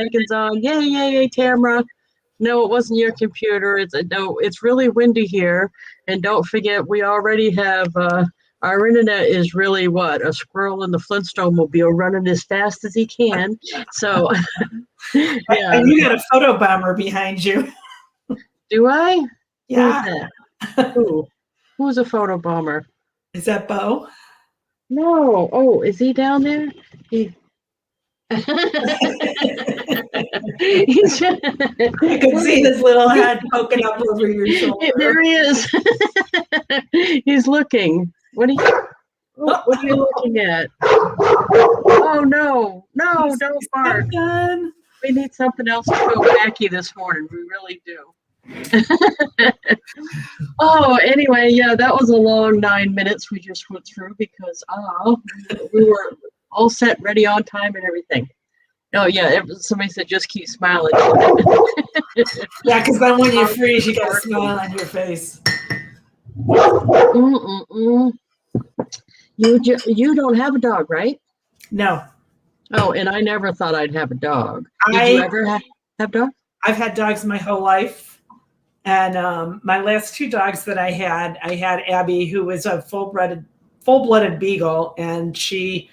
Megan's on. Yay, yay, yay, Tamara. No, it wasn't your computer. It's really windy here. And don't forget, we already have our internet is really what? A squirrel in the Flintstone mobile running as fast as he can. So yeah. And you got a photo bomber behind you. Do I? Yeah. Who's that? Who's a photo bomber? Is that Bo? No. Oh, is he down there? I could see his little head poking up over your shoulder. There he is. He's looking. What are you looking at? Oh no, don't bark. We need something else to go wacky this morning. We really do. Oh, anyway, yeah, that was a long 9 minutes we just went through because we were all set, ready on time and everything. Oh yeah, somebody said just keep smiling. Yeah, because then when you freeze, you got a smile on your face. You don't have a dog, right? No. Oh, and I never thought I'd have a dog. Did you ever have dogs? I've had dogs my whole life. And my last two dogs that I had Abby, who was a full-blooded beagle, and she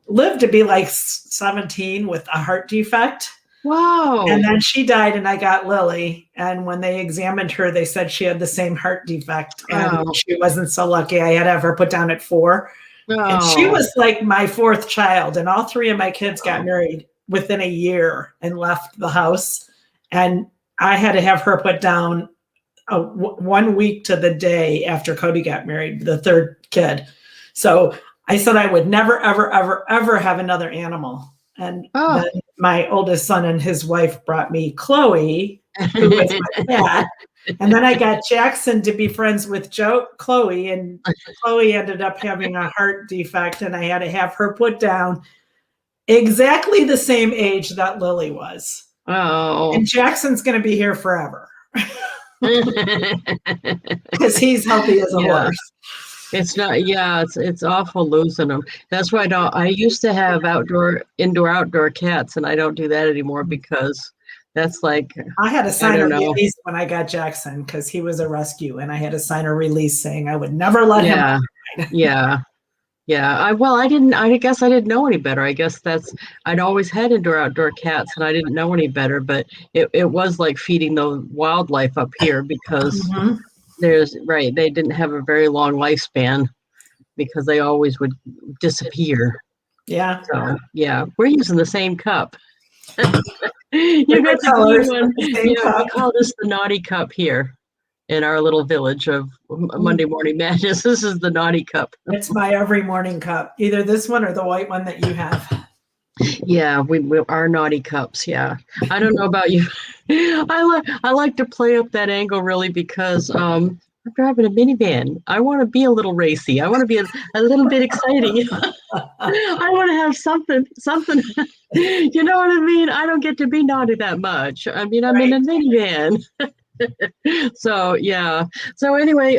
lived to be like 17 with a heart defect. Wow. And then she died and I got Lily. And when they examined her, they said she had the same heart defect. And she wasn't so lucky. I had to have her put down at 4. And she was like my 4th child. And all 3 of my kids got married within a year and left the house. And I had to have her put down 1 week to the day after Cody got married, the 3rd kid. So I said I would never, ever, ever, ever have another animal. And then my oldest son and his wife brought me Chloe, who was my cat. And then I got Jackson to be friends with Chloe, and Chloe ended up having a heart defect, and I had to have her put down exactly the same age that Lily was. Oh. And Jackson's going to be here forever because he's healthy as a horse. It's not, it's awful losing them. That's why I used to have indoor cats, and I don't do that anymore because that's like, I had to sign a release when I got Jackson because he was a rescue, and I had to sign a release saying I would never let him. Yeah. I guess I didn't know any better. I guess I'd always had indoor cats and I didn't know any better, but it was like feeding the wildlife up here because they didn't have a very long lifespan because they always would disappear. Yeah. So yeah, we're using the same cup. You got the one. We call this the naughty cup here in our little village of Monday Morning Madness. This is the naughty cup. It's my every morning cup, either this one or the white one that you have. Yeah, we are naughty cups. Yeah, I don't know about you. I like to play up that angle really because I'm driving a minivan. I want to be a little racy. I want to be a little bit exciting. I want to have something. You know what I mean? I don't get to be naughty that much. I mean, I'm in a minivan. So yeah. So anyway,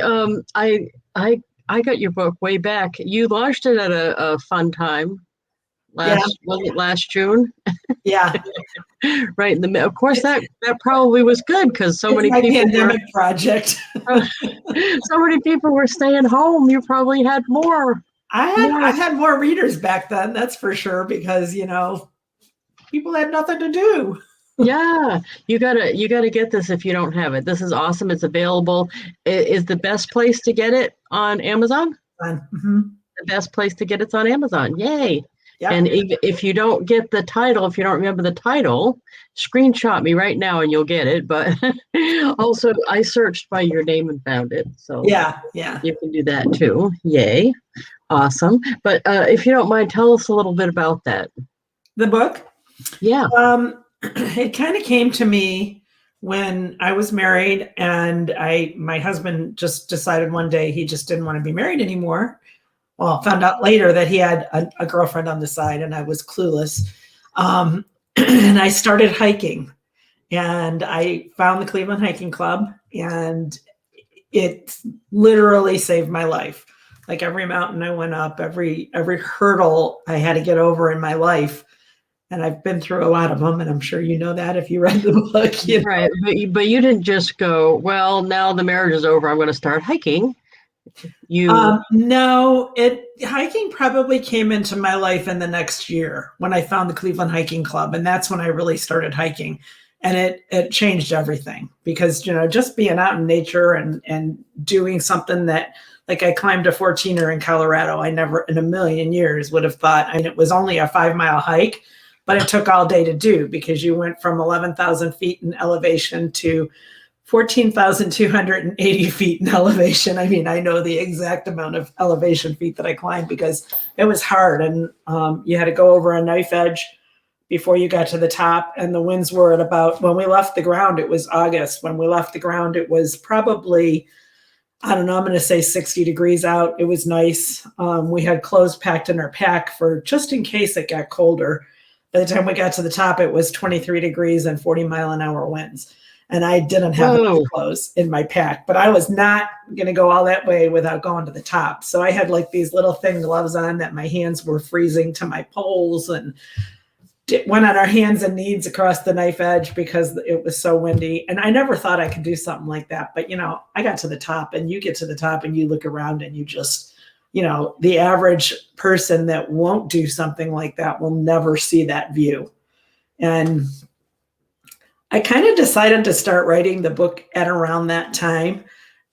I got your book way back. You launched it at a fun time. Was it last June? Yeah. Right in the of course that probably was good because so many people pandemic project. So many people were staying home. You probably had more. I had more readers back then, that's for sure, because people had nothing to do. Yeah, you gotta get this if you don't have it. This is awesome. It's available. It is the best place to get it on Amazon. Mm-hmm. The best place to get it's on Amazon. Yay! Yep. And if you don't get the title, if you don't remember the title, screenshot me right now and you'll get it. But also, I searched by your name and found it. So yeah, you can do that too. Yay! Awesome. But if you don't mind, tell us a little bit about that. The book? Yeah. It kind of came to me when I was married, and my husband just decided one day he just didn't want to be married anymore. Well, found out later that he had a girlfriend on the side, and I was clueless. And I started hiking, and I found the Cleveland Hiking Club, and it literally saved my life. Like every mountain I went up, every hurdle I had to get over in my life, And I've been through a lot of them, and I'm sure you know that if you read the book. You know? Right. But you didn't just go, well, now the marriage is over, I'm going to start hiking. No, hiking probably came into my life in the next year when I found the Cleveland Hiking Club, and that's when I really started hiking, and it changed everything because just being out in nature and doing something that, like, I climbed a 14er in Colorado. I never in a million years would have thought. I mean, it was only a 5-mile hike, but it took all day to do because you went from 11,000 feet in elevation to 14,280 feet in elevation. I mean, I know the exact amount of elevation feet that I climbed because it was hard. And you had to go over a knife edge before you got to the top. And the winds were at about, when we left the ground, it was August. When we left the ground, it was probably, I don't know, I'm going to say 60 degrees out. It was nice. We had clothes packed in our pack for just in case it got colder. By the time we got to the top, it was 23 degrees and 40-mile-an-hour winds. And I didn't have enough clothes in my pack, but I was not going to go all that way without going to the top. So I had like these little thin gloves on that my hands were freezing to my poles, and went on our hands and knees across the knife edge because it was so windy. And I never thought I could do something like that. But, I got to the top, and you get to the top and you look around and you just, the average person that won't do something like that will never see that view. And I kind of decided to start writing the book at around that time.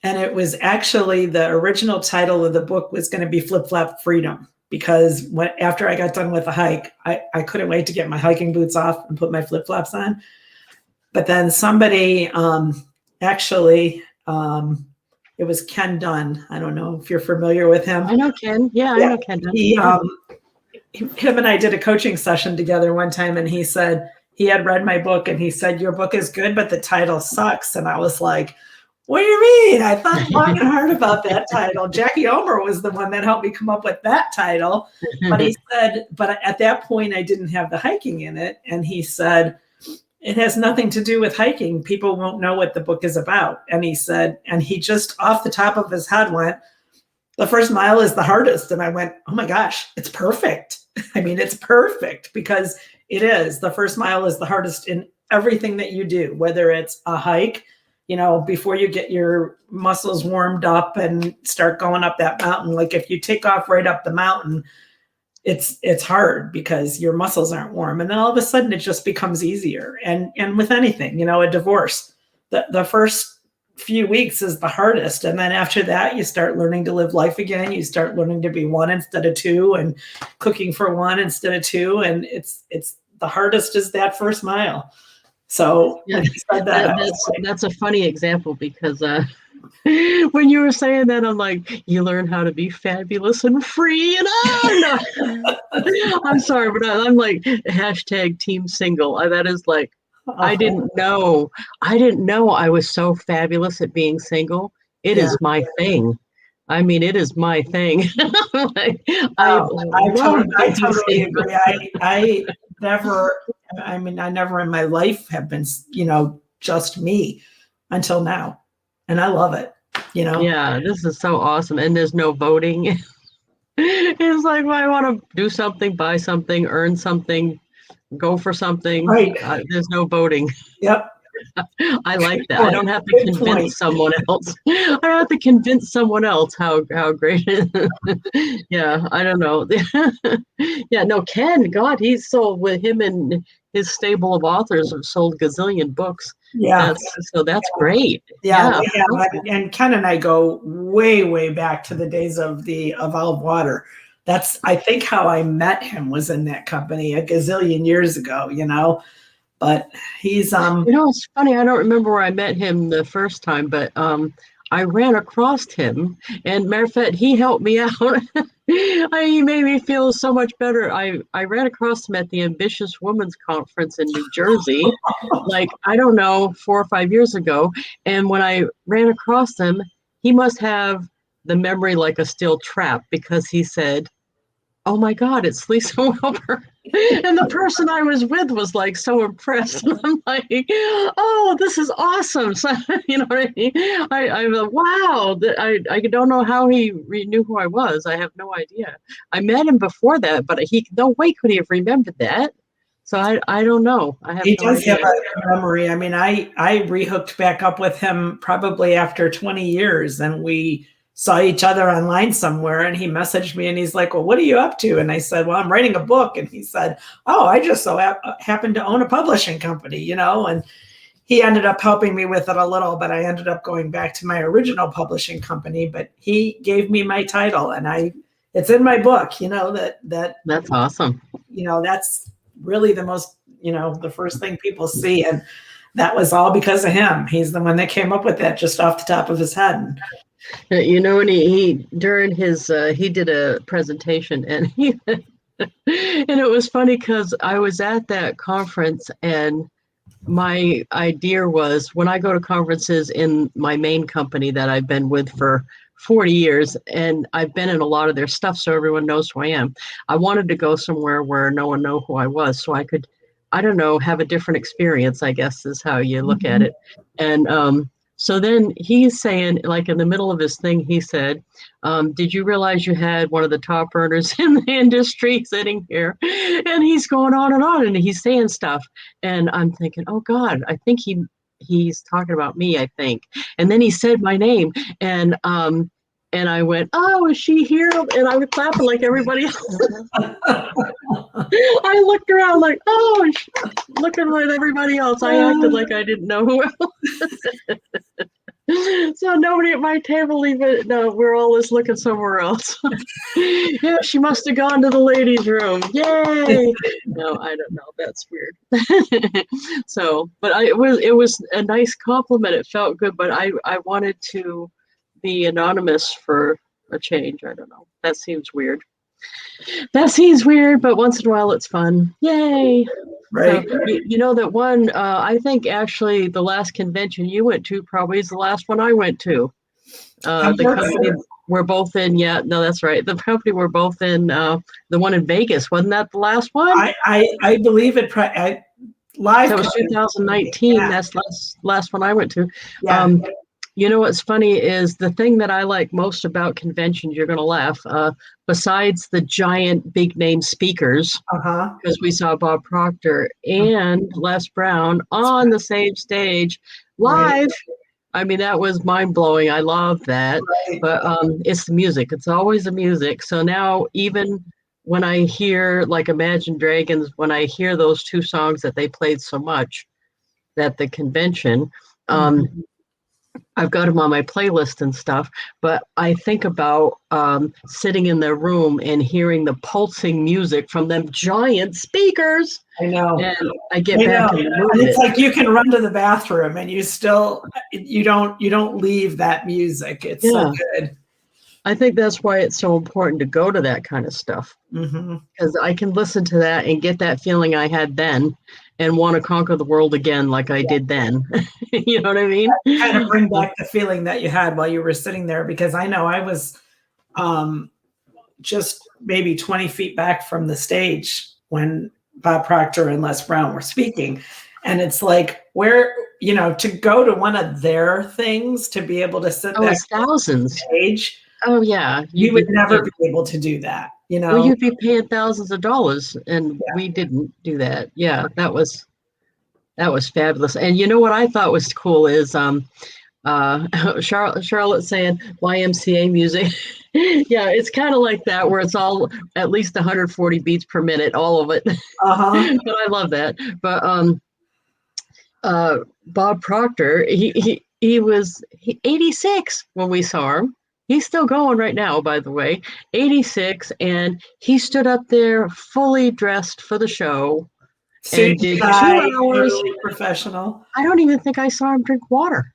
And it was actually, the original title of the book was going to be Flip Flop Freedom, because after I got done with the hike, I couldn't wait to get my hiking boots off and put my flip flops on. But then somebody it was Ken Dunn. I don't know if you're familiar with him. I know Ken. Yeah. I know Ken Dunn. Him and I did a coaching session together one time, and he said, he had read my book and he said, your book is good, but the title sucks. And I was like, what do you mean? I thought long and hard about that title. Jackie Omer was the one that helped me come up with that title. But he said, but at that point, I didn't have the hiking in it. And he said, it has nothing to do with hiking. People won't know what the book is about. And he said, and he just off the top of his head went, the first mile is the hardest. And I went, oh my gosh, it's perfect. I mean, it's perfect because it is. The first mile is the hardest in everything that you do, whether it's a hike, before you get your muscles warmed up and start going up that mountain. Like if you take off right up the mountain, it's hard because your muscles aren't warm. And then all of a sudden it just becomes easier. And with anything, a divorce, the first few weeks is the hardest. And then after that, you start learning to live life again. You start learning to be one instead of two, and cooking for one instead of two. And it's the hardest is that first mile. So yeah, that's a funny example because when you were saying that, I'm like, you learn how to be fabulous and free. And no. I'm sorry, but I'm like hashtag team single. That is like, I didn't know I was so fabulous at being single. It is my thing. I mean, it is my thing. I totally agree. I never in my life have been, just me until now. And I love it, Yeah, this is so awesome. And there's no voting. It's like, well, I want to do something, buy something, earn something, go for something. Right. There's no voting. Yep. I like that. I don't have to convince someone else. I don't have to convince someone else how great it is. Yeah, I don't know. Yeah, no, Ken, God, he's sold, with him and his stable of authors, have sold gazillion books. Yeah. That's great. Yeah. And Ken and I go way, way back to the days of Olive Water. That's, I think, how I met him, was in that company a gazillion years ago, but he's it's funny, I don't remember where I met him the first time, but I ran across him, and matter of fact, he helped me out. He made me feel so much better. I ran across him at the Ambitious Women's Conference in New Jersey, like, I don't know, 4 or 5 years ago. And when I ran across him, he must have the memory like a steel trap, because he said, oh my God, it's Lisa Wilbur. And the person I was with was like so impressed. And I'm like, oh, this is awesome. So, you know what I mean? I'm like, wow. I don't know how he knew who I was. I have no idea. I met him before that, but no way could he have remembered that. So I don't know. I have He no does have idea. a memory. I mean, I rehooked back up with him probably after 20 years, and we saw each other online somewhere, and he messaged me and he's like, well, what are you up to? And I said, well, I'm writing a book. And he said, oh, I just so happen to own a publishing company, you know, and he ended up helping me with it a little, but I ended up going back to my original publishing company, but he gave me my title, and it's in my book, you know, That's awesome. you know, that's really the most, you know, the first thing people see. And that was all because of him. He's the one that came up with that just off the top of his head. You know, and he during his he did a presentation, and he and it was funny because I was at that conference, and my idea was, when I go to conferences in my main company that I've been with for 40 years, and I've been in a lot of their stuff, so everyone knows who I am. I wanted to go somewhere where no one knew who I was, so I could, I don't know, have a different experience, I guess is how you look at it. And so then he's saying, like in the middle of his thing, he said, did you realize you had one of the top earners in the industry sitting here? And he's going on, and he's saying stuff. And I'm thinking, oh God, I think he's talking about me, I think. And then he said my name, and I went, oh, is she here? And I was clapping like everybody else. I looked around like, oh, looking like everybody else. I acted like I didn't know who else. So nobody at my table even, no, we're all just looking somewhere else. Yeah, she must have gone to the ladies' room. Yay! No, I don't know. That's weird. So, but it was a nice compliment. It felt good, but I wanted to be anonymous for a change. I don't know. That seems weird. But once in a while it's fun. Yay! Right. So, you know that one, I think actually the last convention you went to probably is the last one I went to. The company we're both in, yeah, no, that's right. The company we're both in, the one in Vegas, wasn't that the last one? I believe it. Live. That was 2019. Yeah. That's last one I went to. Yeah. You know what's funny is the thing that I like most about conventions, you're going to laugh, besides the giant big name speakers, because we saw Bob Proctor and Les Brown on the same stage live. Right. I mean, that was mind blowing. I love that. Right. But it's the music. It's always the music. So now even when I hear like Imagine Dragons, when I hear those two songs that they played so much at the convention, I've got them on my playlist and stuff, but I think about sitting in their room and hearing the pulsing music from them giant speakers. I know. And I get back in the mood. And it's like you can run to the bathroom and you still, you don't leave that music. It's so good. I think that's why it's so important to go to that kind of stuff. Because I can listen to that and get that feeling I had then and want to conquer the world again like I did then. You know what I mean? Kind of bring back the feeling that you had while you were sitting there, because I know I was just maybe 20 feet back from the stage when Bob Proctor and Les Brown were speaking. And it's like, where, you know, to go to one of their things, to be able to sit there thousands stage. Oh yeah. You would never be able to do that. You know, well, you'd be paying thousands of dollars, and we didn't do that. Yeah, that was fabulous. And you know what I thought was cool is Charlotte saying YMCA music. Yeah, it's kind of like that, where it's all at least 140 beats per minute, all of it. But I love that. But Bob Proctor, he was 86 when we saw him. He's still going right now, by the way, 86, and he stood up there fully dressed for the show and did 2 hours. Really professional. I don't even think I saw him drink water.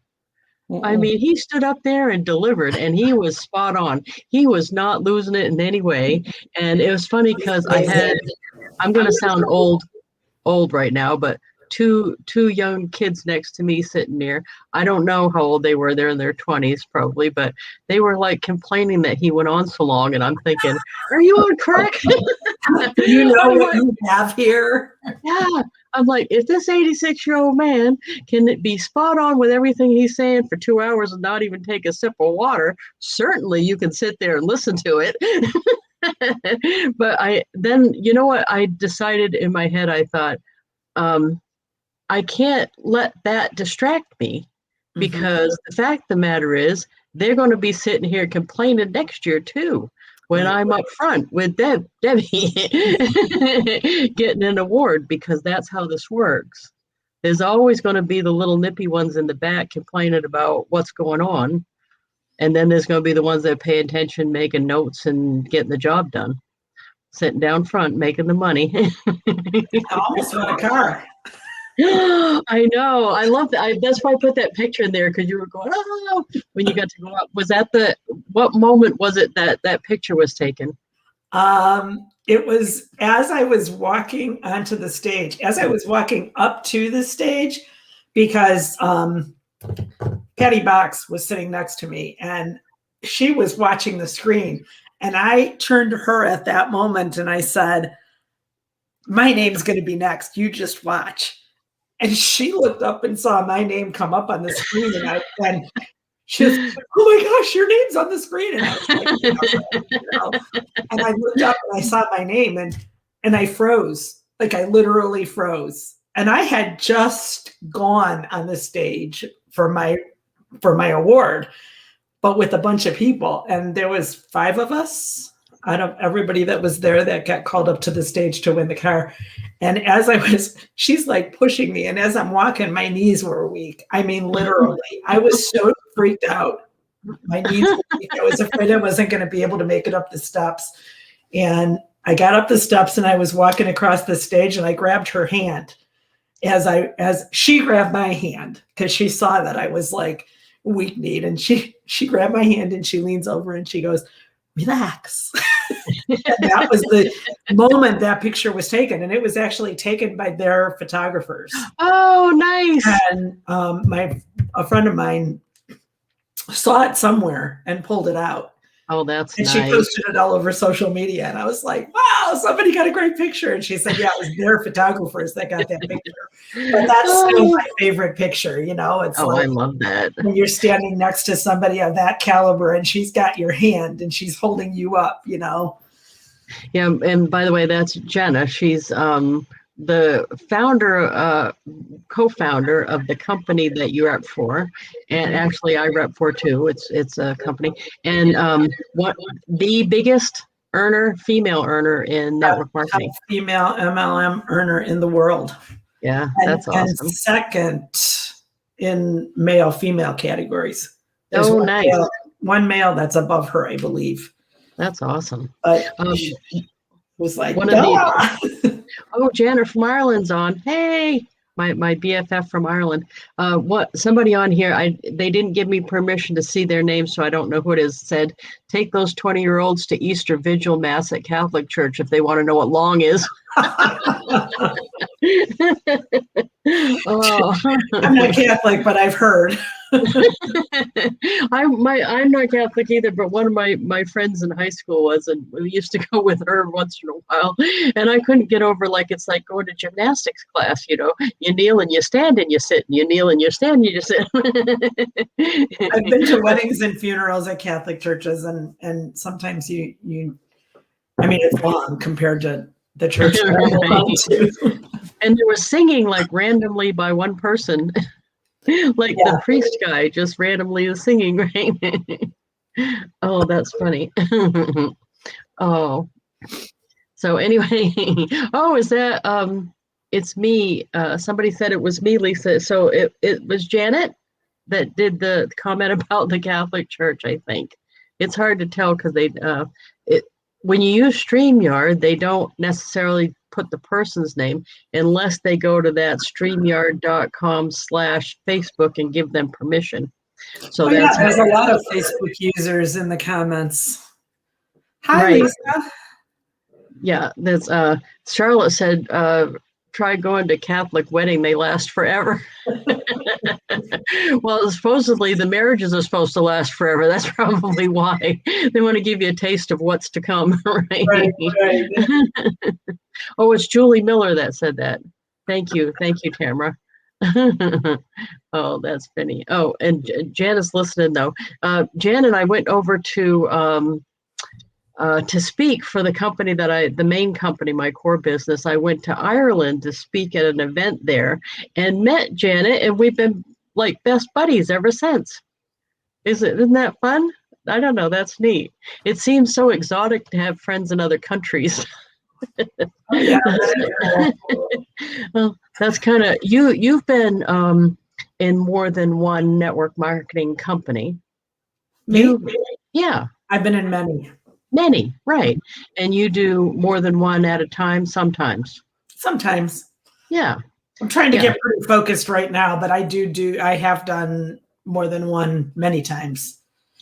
I mean, he stood up there and delivered, and he was spot on. He was not losing it in any way. And it was funny because I'm going to sound old right now, but two young kids next to me sitting there. I don't know how old they were. They're in their 20s probably, but they were like complaining that he went on so long. And I'm thinking, are you on crack? You know what you have here? Yeah. I'm like, if this 86-year-old man can be spot on with everything he's saying for 2 hours and not even take a sip of water, certainly you can sit there and listen to it. But then, you know what? I decided in my head, I thought, I can't let that distract me because the fact of the matter is they're going to be sitting here complaining next year too when I'm up front with Debbie getting an award, because that's how this works. There's always going to be the little nippy ones in the back complaining about what's going on. And then there's going to be the ones that pay attention, making notes and getting the job done, sitting down front, making the money. I almost want a car. I know. I love that. That's why I put that picture in there, because you were going, oh, when you got to go up. Was that what moment was it that picture was taken? It was as I was walking onto the stage, as I was walking up to the stage, because Patty Box was sitting next to me and she was watching the screen. And I turned to her at that moment and I said, my name's going to be next. You just watch. And she looked up and saw my name come up on the screen. And she was like, oh my gosh, your name's on the screen. And I was like, you know. And I looked up and I saw my name and I froze. Like I literally froze. And I had just gone on the stage for my award, but with a bunch of people. And there was 5 of us out of everybody that was there that got called up to the stage to win the car. And she's like pushing me. And as I'm walking, my knees were weak. I mean, literally, I was so freaked out. My knees were weak. I was afraid I wasn't going to be able to make it up the steps. And I got up the steps and I was walking across the stage and I grabbed her hand as she grabbed my hand, because she saw that I was like weak-kneed, and she grabbed my hand and she leans over and she goes, relax. And that was the moment that picture was taken. And it was actually taken by their photographers. Oh, nice. And a friend of mine saw it somewhere and pulled it out. Oh, that's and nice. She posted it all over social media. And I was like, wow, somebody got a great picture. And she said, yeah, it was their photographers that got that picture. But that's still my favorite picture. You know, it's I love that. When you're standing next to somebody of that caliber and she's got your hand and she's holding you up, you know. Yeah. And by the way, that's Jenna. She's the founder, co-founder of the company that you rep for, and actually I rep for too. It's a company, and what the biggest female earner in network marketing, female MLM earner in the world. Yeah, that's awesome. And second in male-female categories. There's nice. One male that's above her, I believe. That's awesome. But was like, Janet from Ireland's on. Hey, my BFF from Ireland. Somebody on here, they didn't give me permission to see their name, so I don't know who it is, said, take those 20-year-olds to Easter Vigil Mass at Catholic Church if they want to know what long is. I'm not Catholic, but I've heard. I'm not Catholic either, but one of my friends in high school was, and we used to go with her once in a while, and I couldn't get over, like, it's like going to gymnastics class, you know, you kneel and you stand and you sit, and you kneel and you stand and you sit. I've been to weddings and funerals at Catholic churches, and sometimes you I mean, it's long compared to the church that I belong to. And there was singing like randomly by one person. Like the priest guy just randomly was singing, right? Oh, that's funny. Oh, so anyway, is that it's me. Somebody said it was me, Lisa. So it was Janet that did the comment about the Catholic Church, I think. It's hard to tell because when you use StreamYard, they don't necessarily put the person's name unless they go to that StreamYard.com/Facebook and give them permission. So there's a lot of Facebook users in the comments. Hi, right. Lisa. Yeah, that's Charlotte said, try going to Catholic wedding, they last forever. Well, supposedly the marriages are supposed to last forever. That's probably why they want to give you a taste of what's to come, right? Right. Oh, it's Julie Miller that said that. Thank you, Tamara. Oh, that's funny. Oh, and Jan is listening though. Jan and I went over to to speak for the company the main company, my core business. I went to Ireland to speak at an event there and met Janet, and we've been like best buddies ever since. Isn't that fun? I don't know. That's neat. It seems so exotic to have friends in other countries. Oh, yeah. Well, that's kind of you've been in more than one network marketing company. Me? Yeah. I've been in many. Many, right. And you do more than one at a time sometimes. Sometimes. Yeah. I'm trying to get pretty focused right now, but I have done more than one many times.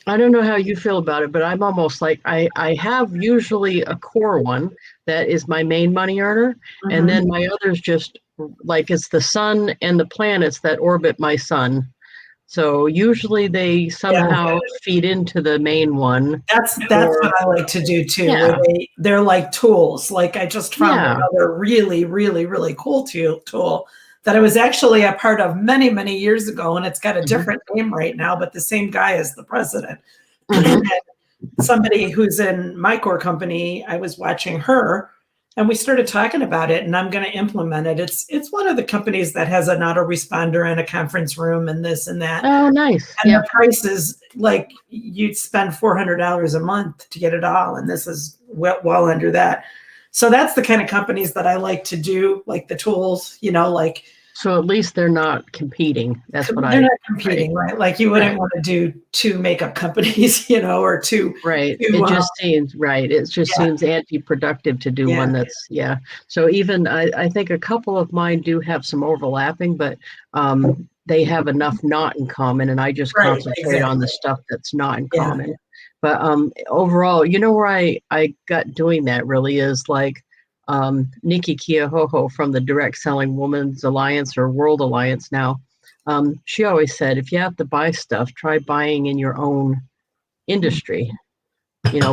I don't know how you feel about it, but I'm almost like I have usually a core one that is my main money earner. Mm-hmm. And then my others just like it's the sun and the planets that orbit my sun. So usually they somehow feed into the main one. That's what I like to do too. Yeah. Where they're like tools. Like I just found another really, really, really cool tool that I was actually a part of many, many years ago, and it's got a different name right now, but the same guy as the president. And somebody who's in my core company, I was watching her, and we started talking about it, and I'm going to implement it. It's one of the companies that has an autoresponder and a conference room and this and that. Oh, nice. And the price is like you'd spend $400 a month to get it all, and this is well under that. So that's the kind of companies that I like to do, like the tools, like. So at least they're not competing. They're not competing, right? Like you wouldn't want to do 2 makeup companies, or 2. Right. It just seems right. It just seems anti-productive to do one that's So even I think a couple of mine do have some overlapping, but they have enough not in common, and I just concentrate on the stuff that's not in common. But overall, where I got doing that really is like Nikki Keohoho from the Direct Selling Women's Alliance or World Alliance now. She always said, if you have to buy stuff, try buying in your own industry,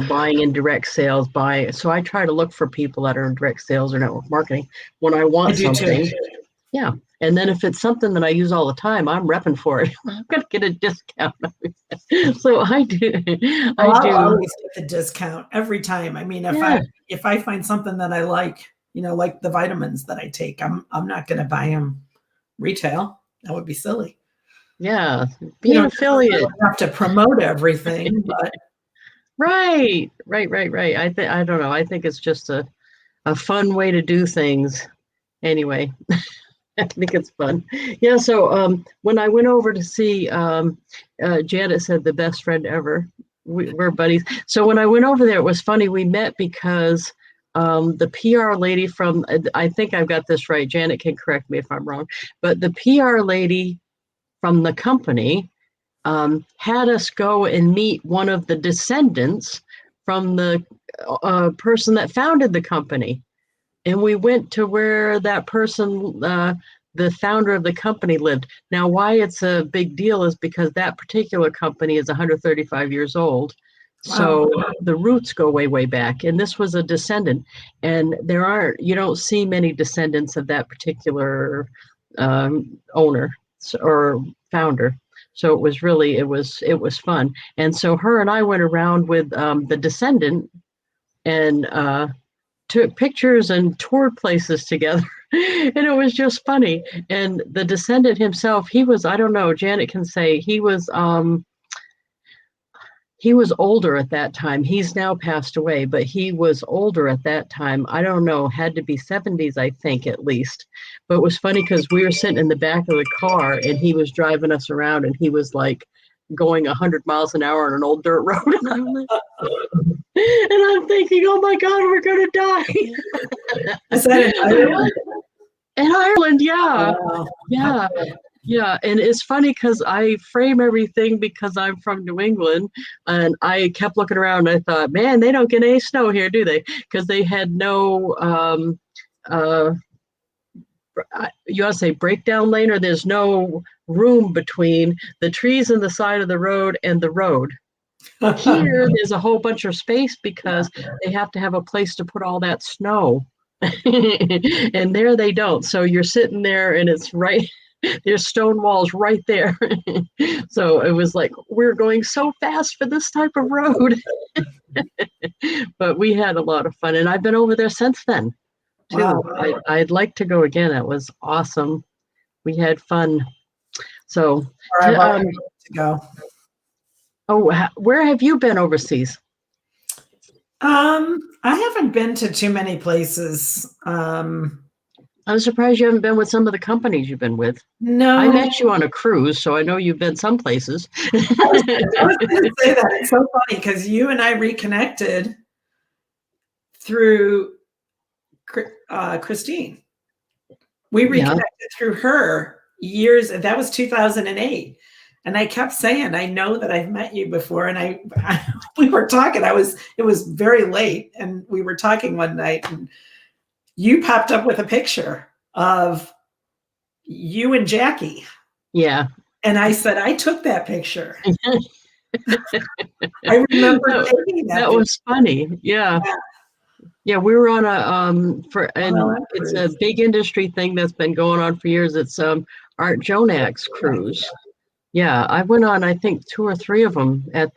buying in direct sales. So I try to look for people that are in direct sales or network marketing when I want something. Too. Yeah. And then if it's something that I use all the time, I'm repping for it. I'm going to get a discount. So I do. I always get the discount every time. I mean, if I find something that I like, like the vitamins that I take, I'm not going to buy them retail. That would be silly. Yeah. Be an affiliate. You don't have to promote everything, but. Right. I don't know. I think it's just a fun way to do things. Anyway. I think it's fun. Yeah. So when I went over to see Janet said the best friend ever. We're buddies. So when I went over there, it was funny. We met because the PR lady from, I think I've got this right. Janet can correct me if I'm wrong, but the PR lady from the company had us go and meet one of the descendants from the person that founded the company. And we went to where that person, the founder of the company, lived. Now, why it's a big deal is because that particular company is 135 years old. So the roots go way, way back. And this was a descendant. And you don't see many descendants of that particular owner or founder. So it was fun. And so her and I went around with the descendant and took pictures and toured places together. And it was just funny. And the descendant himself, he was, I don't know, Janet can say, he was older at that time. He's now passed away, but he was older at that time. I don't know, had to be 70s, I think, at least. But it was funny because we were sitting in the back of the car and he was driving us around and he was like going 100 miles an hour on an old dirt road. And I'm thinking, oh my God, we're going to die. Is that in Ireland? In Ireland, yeah. Wow. Yeah. Yeah. And it's funny because I frame everything because I'm from New England. And I kept looking around and I thought, man, they don't get any snow here, do they? Because they had no, you want to say breakdown lane, or there's no room between the trees on the side of the road and the road. Here, there's a whole bunch of space because they have to have a place to put all that snow. And there they don't. So you're sitting there and it's right, there's stone walls right there. So it was like, we're going so fast for this type of road. But we had a lot of fun, and I've been over there since then too. Wow. I'd like to go again. It was awesome. We had fun. So, Or I've already to go. where have you been overseas? I haven't been to too many places. I'm surprised you haven't been with some of the companies you've been with. No, I met you on a cruise, so I know you've been some places. I was going to say that. It's so funny because you and I reconnected through Christine. We reconnected through her years. That was 2008. And I kept saying, I know that I've met you before. And we were talking. It was very late, and we were talking one night, and you popped up with a picture of you and Jackie. Yeah. And I said, I took that picture. I remember taking that. That was funny. Yeah. Yeah, we were on it's a big industry thing that's been going on for years. It's Art Jonak's cruise. Yeah, I went on, I think 2 or 3 of them at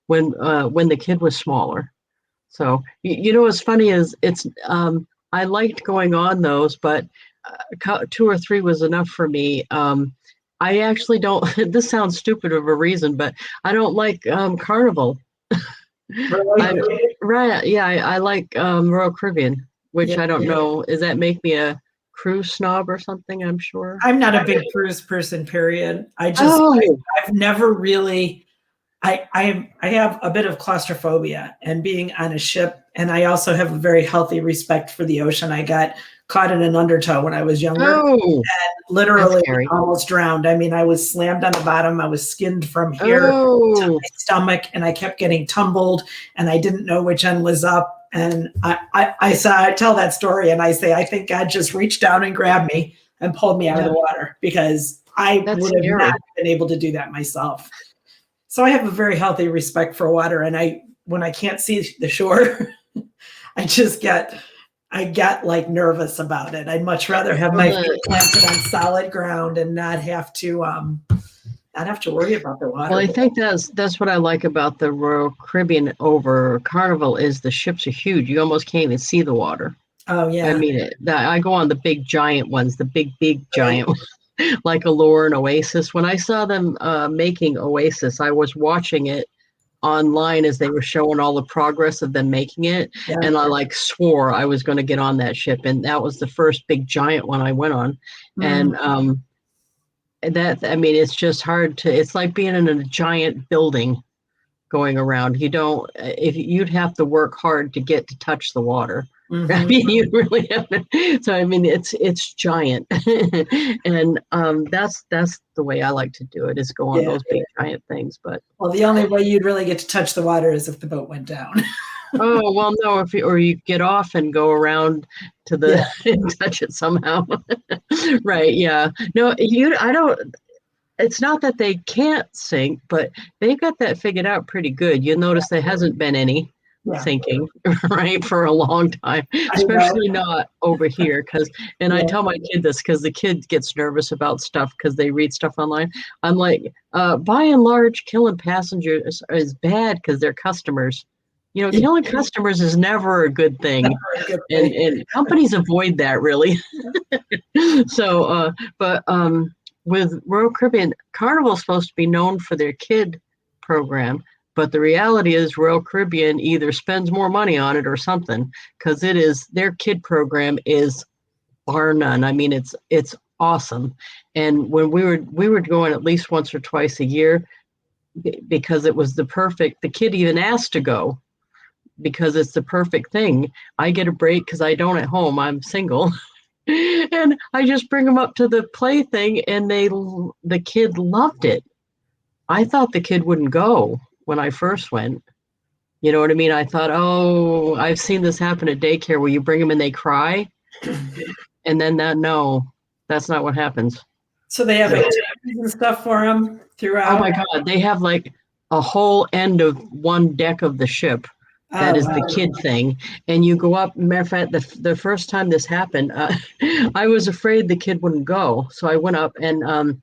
when the kid was smaller. So you know what's funny is I liked going on those, but 2 or 3 was enough for me. I actually don't. This sounds stupid of a reason, but I don't like Carnival. Right? Yeah, I like Royal Caribbean, which I don't know. Does that make me a cruise snob or something? I'm sure. I'm not a big cruise person. Period. I've never really. I have a bit of claustrophobia and being on a ship, and I also have a very healthy respect for the ocean. I got caught in an undertow when I was younger and literally almost drowned. I mean, I was slammed on the bottom. I was skinned from here to my stomach, and I kept getting tumbled, and I didn't know which end was up. And I tell that story, and I say, I think God just reached down and grabbed me and pulled me out of the water, because I would have not been able to do that myself. So I have a very healthy respect for water, and when I can't see the shore, I get like nervous about it. I'd much rather have my feet planted on solid ground and not have to worry about the water. Well, I think that's what I like about the Royal Caribbean over Carnival is the ships are huge. You almost can't even see the water. Oh yeah. I mean, I go on the big giant ones, the big giant ones. Like Allure and Oasis. When I saw them making Oasis, I was watching it online as they were showing all the progress of them making it. Yeah. And I swore I was going to get on that ship. And that was the first big giant one I went on. Mm-hmm. And it's just hard it's like being in a giant building going around. You'd have to work hard to get to touch the water. Mm-hmm. I mean, you really have to. So I mean, it's giant, and that's the way I like to do it, is go on those big giant things. But the only way you'd really get to touch the water is if the boat went down. Oh well, no. Or you get off and go around to and touch it somehow. Right? Yeah. No, I don't. It's not that they can't sink, but they've got that figured out pretty good. You'll notice there hasn't been any sinking, right, for a long time, especially not over here. I tell my kid this because the kid gets nervous about stuff because they read stuff online. I'm like, by and large, killing passengers is bad because they're customers. You know, killing customers is never a good thing, and companies avoid that really. So, with Royal Caribbean, Carnival is supposed to be known for their kid program. But the reality is Royal Caribbean either spends more money on it or something, because their kid program is bar none. I mean, it's awesome. And when we were going at least once or twice a year, because it was the kid even asked to go because it's the perfect thing. I get a break because I don't at home. I'm single. And I just bring them up to the play thing, and the kid loved it. I thought the kid wouldn't go when I first went. You know what I mean? I thought, I've seen this happen at daycare where you bring them and they cry. And then that's not what happens. So they have activities and stuff for them throughout? Oh my God. They have like a whole end of one deck of the ship. That is the kid thing. And you go up. Matter of fact, the first time this happened, I was afraid the kid wouldn't go. So I went up and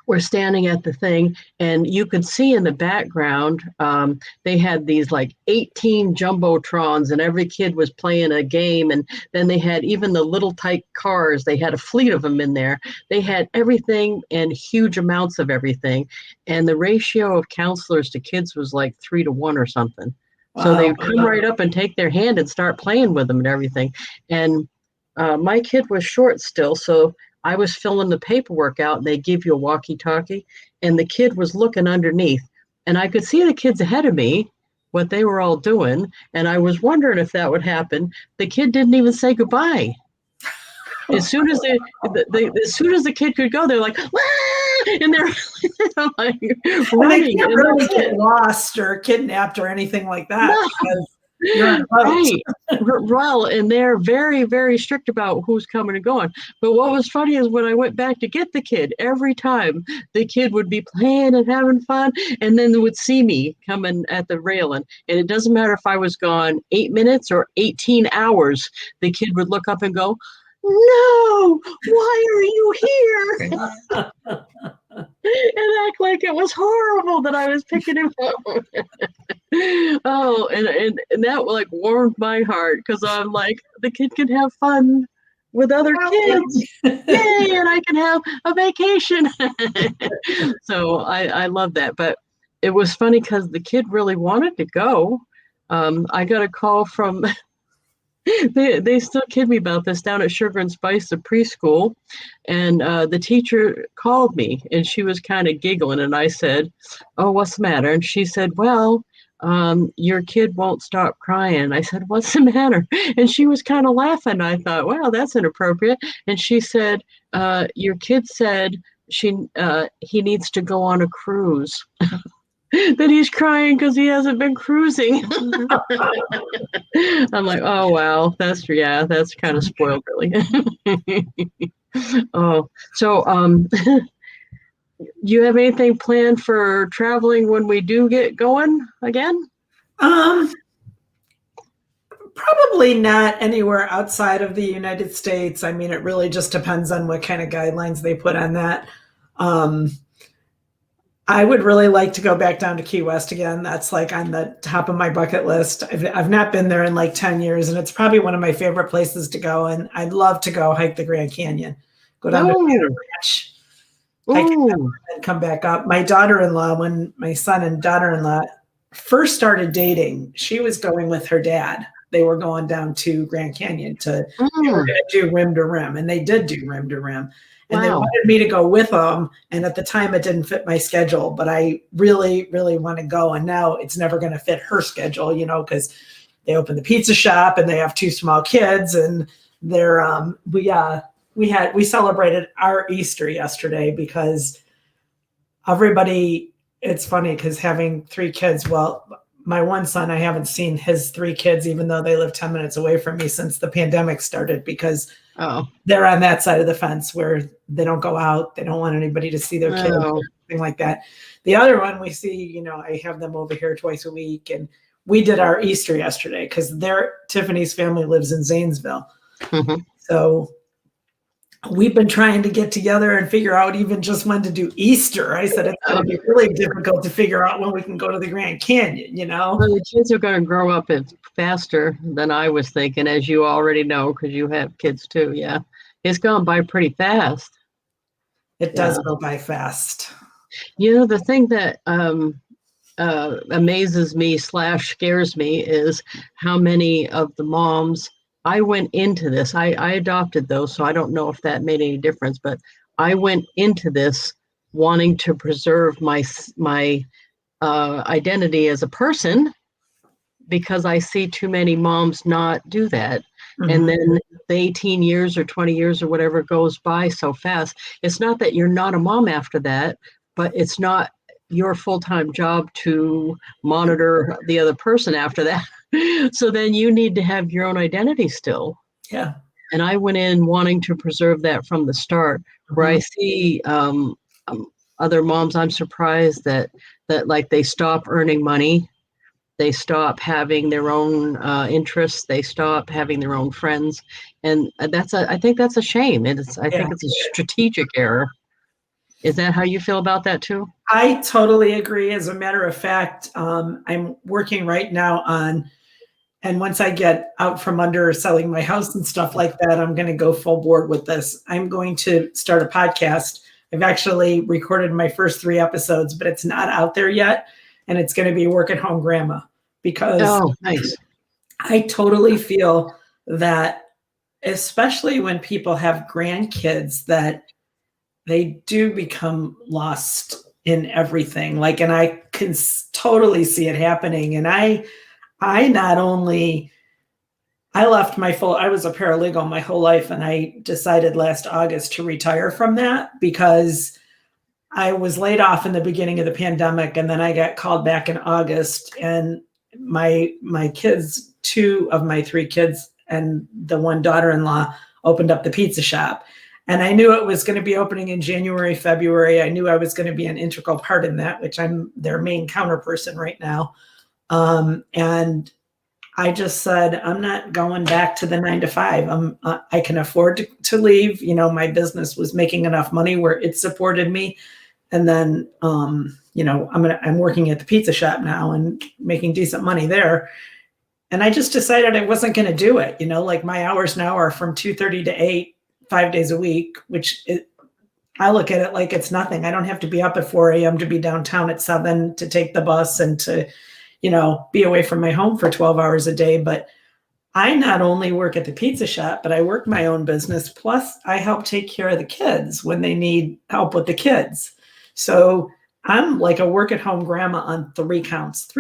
were standing at the thing, and you could see in the background, they had these like 18 jumbotrons, and every kid was playing a game. And then they had even the little tight cars. They had a fleet of them in there. They had everything and huge amounts of everything. And the ratio of counselors to kids was like 3 to 1 or something. So they Wow. would come right up and take their hand and start playing with them and everything. And my kid was short still, so I was filling the paperwork out, and they give you a walkie-talkie, and the kid was looking underneath, and I could see the kids ahead of me, what they were all doing, and I was wondering if that would happen. The kid didn't even say goodbye. As soon as as soon as the kid could go, they're like, "Wah!" And they're like running. They can't really get lost or kidnapped or anything like that. No. You're right. Well, and they're very, very strict about who's coming and going. But what was funny is when I went back to get the kid, every time the kid would be playing and having fun, and then they would see me coming at the railing. And it doesn't matter if I was gone 8 minutes or 18 hours, the kid would look up and go, "No, why are you here?" And act like it was horrible that I was picking him up. Oh, and that like warmed my heart, because I'm like, the kid can have fun with other kids. Yay, and I can have a vacation. So I love that. But it was funny because the kid really wanted to go. I got a call from they still kid me about this, down at Sugar and Spice, the preschool, and the teacher called me, and she was kind of giggling, and I said, "Oh, what's the matter?" And she said, "Well, your kid won't stop crying." I said, "What's the matter?" And she was kind of laughing. I thought, "Well, that's inappropriate." And she said, "Your kid said he needs to go on a cruise." That he's crying because he hasn't been cruising. I'm like, "Oh wow, that's kind of spoiled, really." Oh, so you have anything planned for traveling when we do get going again? Probably not anywhere outside of the United States. I mean, it really just depends on what kind of guidelines they put on that. I would really like to go back down to Key West again. That's like on the top of my bucket list. I've not been there in like 10 years, and it's probably one of my favorite places to go. And I'd love to go hike the Grand Canyon, go down to Banner Ranch, hike it and come back up. My daughter-in-law, when my son and daughter-in-law first started dating, she was going with her dad. They were going down to Grand Canyon they were going to do rim to rim, and they did do rim to rim. And they wanted me to go with them. And at the time, it didn't fit my schedule, but I really, really want to go. And now it's never going to fit her schedule, because they open the pizza shop and they have 2 small kids. And they're, we celebrated our Easter yesterday because everybody, it's funny because having 3 kids, well, my one son, I haven't seen his 3 kids, even though they live 10 minutes away from me since the pandemic started, because they're on that side of the fence where they don't go out. They don't want anybody to see their kids or anything like that. The other one we see, I have them over here twice a week, and we did our Easter yesterday because Tiffany's family lives in Zanesville. Mm-hmm. So we've been trying to get together and figure out even just when to do Easter. I said it's going to be really difficult to figure out when we can go to the Grand Canyon, Well, the kids are going to grow up faster than I was thinking, as you already know, because you have kids too. Yeah. It's gone by pretty fast. It does go by fast. The thing that amazes me / scares me is how many of the moms, I went into this, I adopted those, so I don't know if that made any difference, but I went into this wanting to preserve my identity as a person, because I see too many moms not do that. Mm-hmm. And then the 18 years or 20 years or whatever goes by so fast. It's not that you're not a mom after that, but it's not your full-time job to monitor the other person after that. So then you need to have your own identity still. Yeah. And I went in wanting to preserve that from the start. Mm-hmm. Where I see other moms, I'm surprised that like they stop earning money. They stop having their own interests. They stop having their own friends. And I think that's a shame. I think it's a strategic error. Is that how you feel about that too? I totally agree. As a matter of fact, I'm working right now on, and once I get out from under selling my house and stuff like that, I'm going to go full board with this. I'm going to start a podcast. I've actually recorded my first 3 episodes, but it's not out there yet. And it's going to be Work at Home Grandma, because nice. I totally feel that, especially when people have grandkids, that they do become lost in everything. Like, and I can totally see it happening. And I not only, I was a paralegal my whole life, and I decided last August to retire from that because I was laid off in the beginning of the pandemic, and then I got called back in August, and my kids, 2 of my 3 kids and the one daughter-in-law opened up the pizza shop. And I knew it was going to be opening in January, February. I knew I was going to be an integral part in that, which I'm their main counterperson right now. And I just said, I'm not going back to the 9 to 5. I can afford to leave. You know, my business was making enough money where it supported me. And then, you know, I'm working at the pizza shop now and making decent money there. And I just decided I wasn't going to do it. You know, like my hours now are from 2:30 to 8, 5 days a week, I look at it like it's nothing. I don't have to be up at 4 a.m. to be downtown at 7 to take the bus and to, you know, be away from my home for 12 hours a day. But I not only work at the pizza shop, but I work my own business. Plus I help take care of the kids when they need help with the kids. So I'm like a work at home grandma on 3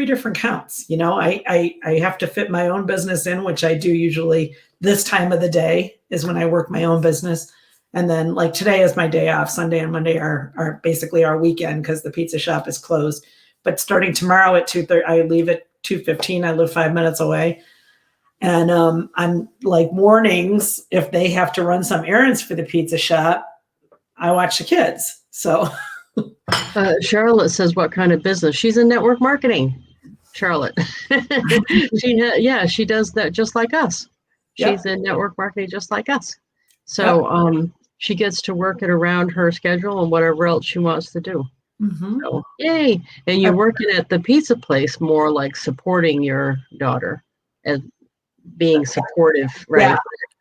different counts. You know, I have to fit my own business in, which I do usually this time of the day is when I work my own business. And then like today is my day off. Sunday and Monday are basically our weekend because the pizza shop is closed. But starting tomorrow at 2:30, I leave at 2:15. I live 5 minutes away. And I'm like mornings, if they have to run some errands for the pizza shop, I watch the kids. So Charlotte says, what kind of business? She's in network marketing, Charlotte. She does that just like us. She's in network marketing just like us. So she gets to work it around her schedule and whatever else she wants to do. Mm-hmm. So, yay. And you're working at the pizza place more like supporting your daughter and being supportive, right?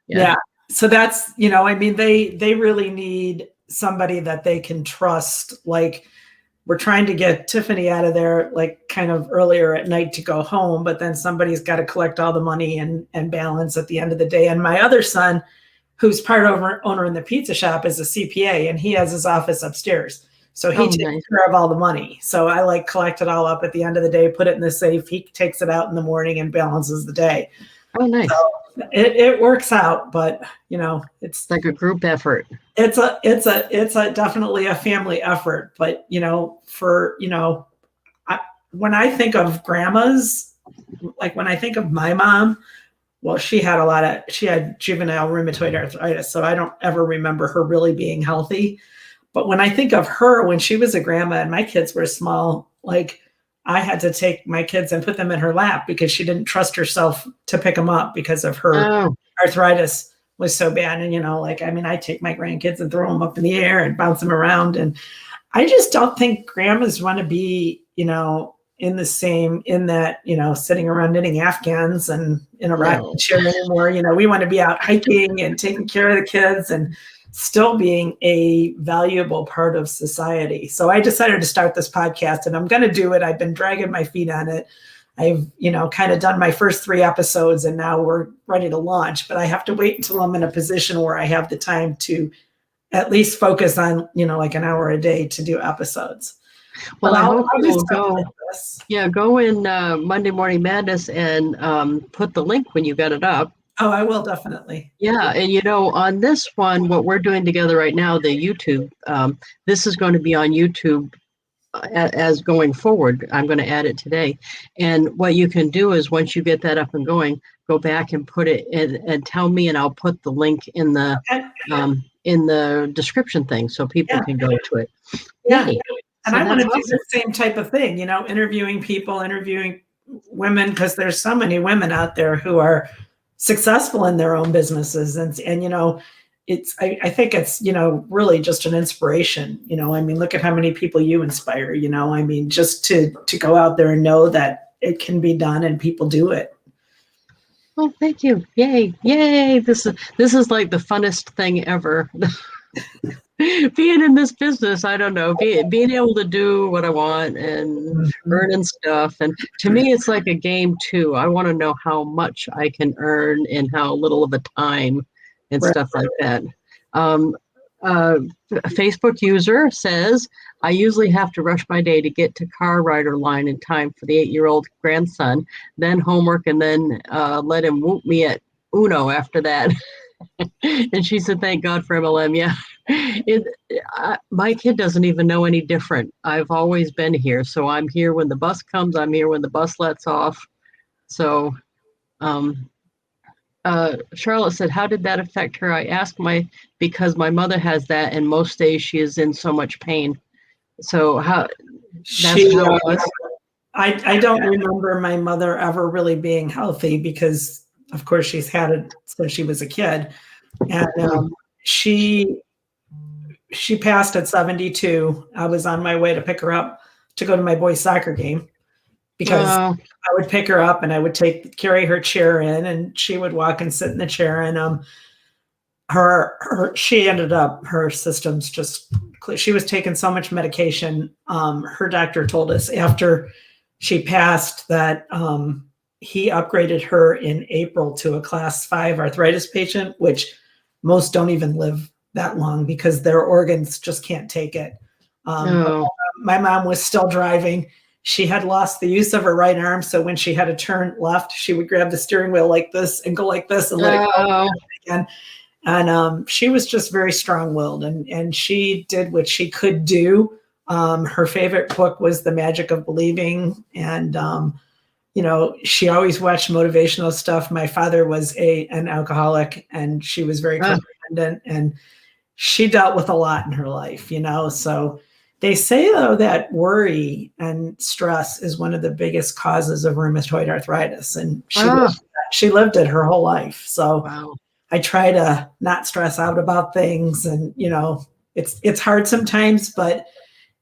Yeah. So that's, you know, I mean, they really need somebody that they can trust. Like, we're trying to get Tiffany out of there like kind of earlier at night to go home, but then somebody's got to collect all the money and balance at the end of the day. And my other son, who's part owner in the pizza shop, is a CPA, and he has his office upstairs. So he takes care of all the money. So I like collect it all up at the end of the day, put it in the safe. He takes it out in the morning and balances the day. Oh, nice. So it works out, but you know, it's like a group effort. It's a definitely a family effort. But you know, when I think of grandmas, like when I think of my mom, well, she had juvenile rheumatoid arthritis, so I don't ever remember her really being healthy. But when I think of her, when she was a grandma and my kids were small, like I had to take my kids and put them in her lap because she didn't trust herself to pick them up because of her arthritis was so bad. And, you know, like, I mean, I take my grandkids and throw them up in the air and bounce them around. And I just don't think grandmas want to be, you know, in that, you know, sitting around knitting Afghans and in a rocking chair anymore. You know, we want to be out hiking and taking care of the kids and still being a valuable part of society. So I decided to start this podcast, and I'm going to do it. I've been dragging my feet on it. I've, you know, kind of done my first 3 episodes, and now we're ready to launch, but I have to wait until I'm in a position where I have the time to at least focus on, you know, like an hour a day to do episodes. Well, I hope you will go. Yeah, go in Monday Morning Madness and put the link when you get it up. Oh, I will definitely. Yeah, and you know, on this one, what we're doing together right now, the YouTube, this is going to be on YouTube as going forward. I'm going to add it today. And what you can do is once you get that up and going, go back and put it in and tell me, and I'll put the link in the description thing so people can go to it. Yeah. And I want to do the same type of thing, you know, interviewing women, because there's so many women out there who are successful in their own businesses. And you know, I think it's, really just an inspiration. I mean, look at how many people you inspire, I mean, just to go out there and know that it can be done and people do it. Oh, thank you. Yay. Yay. This is like the funnest thing ever. Being in this business, I don't know, being able to do what I want and earning stuff. And to me, it's like a game too. I want to know how much I can earn in how little of a time and stuff like that. A Facebook user says, I usually have to rush my day to get to car rider line in time for the 8-year-old grandson, then homework, and then let him whoop me at Uno after that. And she said, thank God for MLM. Yeah. My kid doesn't even know any different. I've always been here. So I'm here when the bus comes. I'm here when the bus lets off. So Charlotte said, how did that affect her? I asked because my mother has that, and most days she is in so much pain. So how it was? I don't remember my mother ever really being healthy because, of course, she's had it since she was a kid. And she passed at 72. I was on my way to pick her up to go to my boys' soccer game because I would pick her up and I would carry her chair in, and she would walk and sit in the chair. And she ended up, her systems just, she was taking so much medication. Her doctor told us after she passed that he upgraded her in April to a class 5 arthritis patient, which most don't even live that long because their organs just can't take it. My mom was still driving. She had lost the use of her right arm. So when she had to turn left, she would grab the steering wheel like this and go like this and let it go again. And she was just very strong-willed, and she did what she could do. Her favorite book was The Magic of Believing. And, she always watched motivational stuff. My father was an alcoholic, and she was very codependent, and she dealt with a lot in her life, So they say, though, that worry and stress is one of the biggest causes of rheumatoid arthritis. And she lived it her whole life. So I try to not stress out about things. And, it's hard sometimes, but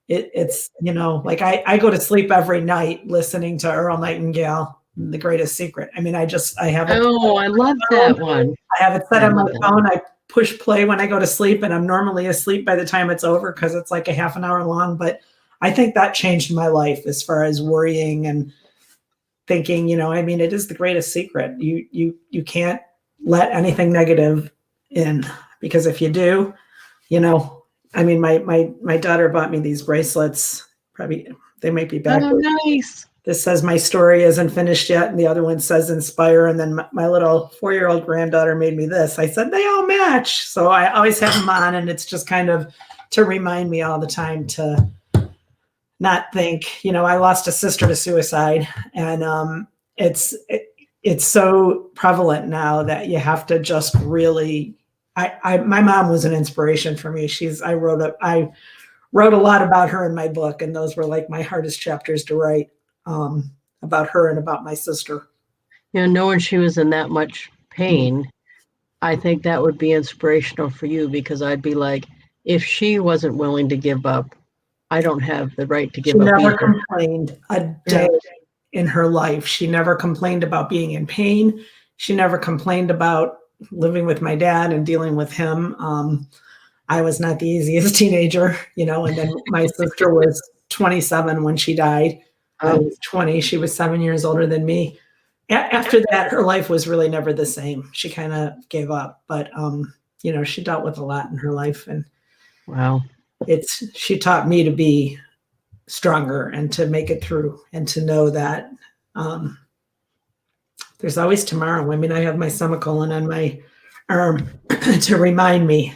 it's like I go to sleep every night listening to Earl Nightingale, The Greatest Secret. I mean, I have it. Oh, I love that one. I have it set on my phone. I push play when I go to sleep, and I'm normally asleep by the time it's over because it's like a half an hour long. But I think that changed my life as far as worrying and thinking, it is the greatest secret. You can't let anything negative in, because if you do, my daughter bought me these bracelets. Probably they might be backwards. Oh, nice. This says my story isn't finished yet, and the other one says inspire. And then my little 4-year-old granddaughter made me this. I said they all match, so I always have them on, and it's just kind of to remind me all the time to not think. I lost a sister to suicide, and it's so prevalent now that you have to just really. My mom was an inspiration for me. I wrote a lot about her in my book, and those were like my hardest chapters to write. About her and about my sister. Knowing she was in that much pain, I think that would be inspirational for you, because I'd be like, if she wasn't willing to give up, I don't have the right to give up. She never complained a day in her life. She never complained about being in pain. She never complained about living with my dad and dealing with him. I was not the easiest teenager, and then my sister was 27 when she died. I was 20. She was 7 years older than me. After that, her life was really never the same. She kind of gave up, but she dealt with a lot in her life, and she taught me to be stronger and to make it through, and to know that there's always tomorrow. I mean, I have my semicolon on my arm to remind me